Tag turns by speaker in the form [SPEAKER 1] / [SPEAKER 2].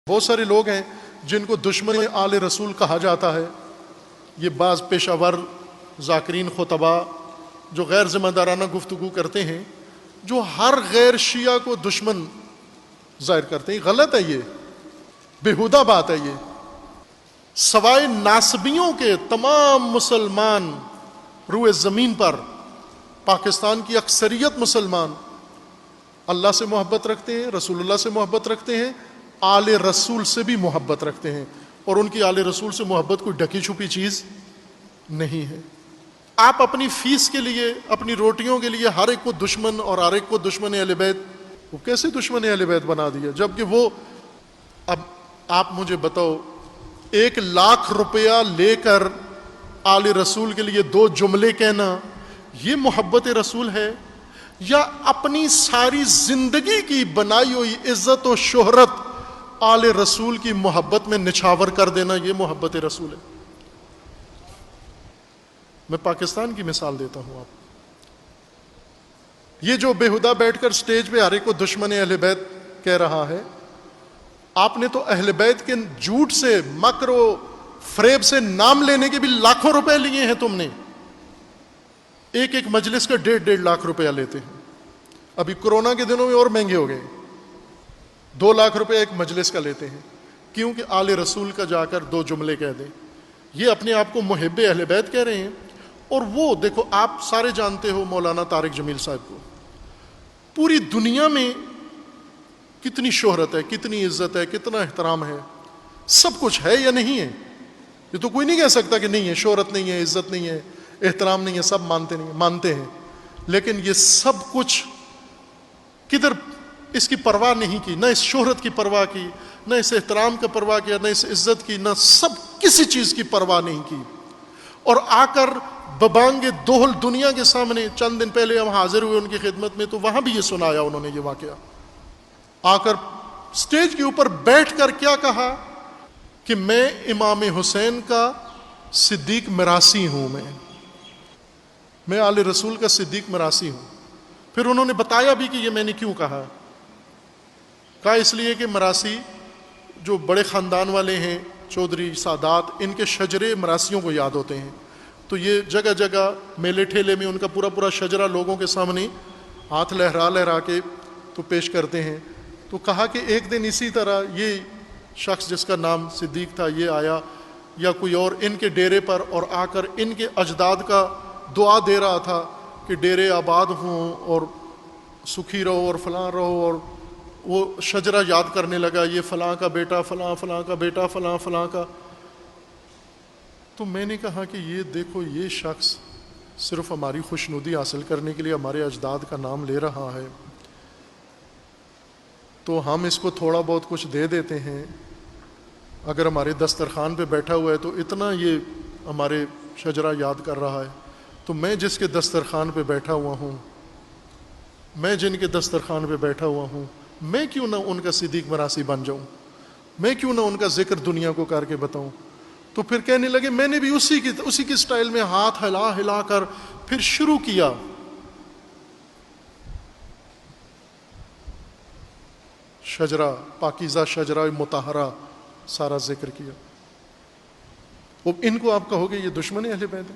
[SPEAKER 1] بہت سارے لوگ ہیں جن کو دشمن آل رسول کہا جاتا ہے. یہ بعض پیشہ ور ذاکرین خطبہ جو غیر ذمہ دارانہ گفتگو کرتے ہیں، جو ہر غیر شیعہ کو دشمن ظاہر کرتے ہیں. غلط ہے، یہ بےہودہ بات ہے. یہ سوائے ناصبیوں کے تمام مسلمان روئے زمین پر، پاکستان کی اکثریت مسلمان اللہ سے محبت رکھتے ہیں، رسول اللہ سے محبت رکھتے ہیں، آل رسول سے بھی محبت رکھتے ہیں، اور ان کی آل رسول سے محبت کوئی ڈھکی چھپی چیز نہیں ہے. آپ اپنی فیس کے لیے، اپنی روٹیوں کے لیے ہر ایک کو دشمن اور ہر ایک کو دشمن اہل بیت، وہ کیسے دشمن اہل بیت بنا دیا؟ جبکہ وہ، اب آپ مجھے بتاؤ، 1,00,000 روپیہ لے کر آل رسول کے لیے 2 جملے کہنا یہ محبت رسول ہے؟ یا اپنی ساری زندگی کی بنائی ہوئی عزت و شہرت آل رسول کی محبت میں نچھاور کر دینا یہ محبت رسول ہے؟ میں پاکستان کی مثال دیتا ہوں. آپ یہ جو بےہودہ بیٹھ کر سٹیج پہ ہر ایک کو دشمن اہل بیت کہہ رہا ہے، آپ نے تو اہل بیت کے جھوٹ سے، مکر و فریب سے نام لینے کے بھی لاکھوں روپے لیے ہیں. تم نے ایک مجلس کا 1.5 لاکھ روپیہ لیتے ہیں. ابھی کورونا کے دنوں میں اور مہنگے ہو گئے، 2 لاکھ روپے ایک مجلس کا لیتے ہیں. کیوں کہ آل رسول کا جا کر 2 جملے کہہ دیں. یہ اپنے آپ کو محب اہل بیت کہہ رہے ہیں. اور وہ دیکھو، آپ سارے جانتے ہو مولانا طارق جمیل صاحب کو، پوری دنیا میں کتنی شہرت ہے، کتنی عزت ہے، کتنا احترام ہے، سب کچھ ہے یا نہیں ہے؟ یہ تو کوئی نہیں کہہ سکتا کہ نہیں ہے. شہرت نہیں ہے، عزت نہیں ہے، احترام نہیں ہے، سب مانتے ہیں. لیکن یہ سب کچھ کدھر اس کی پرواہ نہیں کی، نہ اس شہرت کی پرواہ کی، نہ اس احترام کا پرواہ کیا، نہ اس عزت کی، نہ سب کسی چیز کی پرواہ نہیں کی. اور آ کر ببانگ دوہل دنیا کے سامنے، چند دن پہلے ہم حاضر ہوئے ان کی خدمت میں، تو وہاں بھی یہ سنایا انہوں نے یہ واقعہ. آ کر سٹیج کے اوپر بیٹھ کر کیا کہا کہ میں امام حسین کا صدیق مراسی ہوں. میں آل رسول کا صدیق مراسی ہوں. پھر انہوں نے بتایا بھی کہ یہ میں نے کیوں کہا. اس لیے کہ مراسی جو بڑے خاندان والے ہیں، چودھری سادات، ان کے شجرے مراسیوں کو یاد ہوتے ہیں. تو یہ جگہ جگہ میلے ٹھیلے میں ان کا پورا شجرہ لوگوں کے سامنے ہاتھ لہرا کے تو پیش کرتے ہیں. تو کہا کہ ایک دن اسی طرح یہ شخص جس کا نام صدیق تھا، یہ آیا یا کوئی اور ان کے ڈیرے پر، اور آ کر ان کے اجداد کا دعا دے رہا تھا کہ ڈیرے آباد ہوں اور سکھی رہو اور فلاں رہو. اور وہ شجرہ یاد کرنے لگا، یہ فلاں کا بیٹا، فلاں کا بیٹا، فلاں کا. تو میں نے کہا کہ یہ دیکھو، یہ شخص صرف ہماری خوشنودی حاصل کرنے کے لیے ہمارے اجداد کا نام لے رہا ہے، تو ہم اس کو تھوڑا بہت کچھ دے دیتے ہیں. اگر ہمارے دسترخوان پہ بیٹھا ہوا ہے تو اتنا یہ ہمارے شجرہ یاد کر رہا ہے، تو میں جس کے دسترخوان پہ بیٹھا ہوا ہوں، میں جن کے دسترخوان پہ بیٹھا ہوا ہوں، میں کیوں نہ ان کا صدیق مراسی بن جاؤں؟ میں کیوں نہ ان کا ذکر دنیا کو کر کے بتاؤں؟ تو پھر کہنے لگے میں نے بھی اسی کی سٹائل میں ہاتھ ہلا کر پھر شروع کیا. شجرہ، پاکیزہ شجرہ مطہرہ سارا ذکر کیا. اب ان کو آپ کہو گے یہ دشمن اہل بیت ہے؟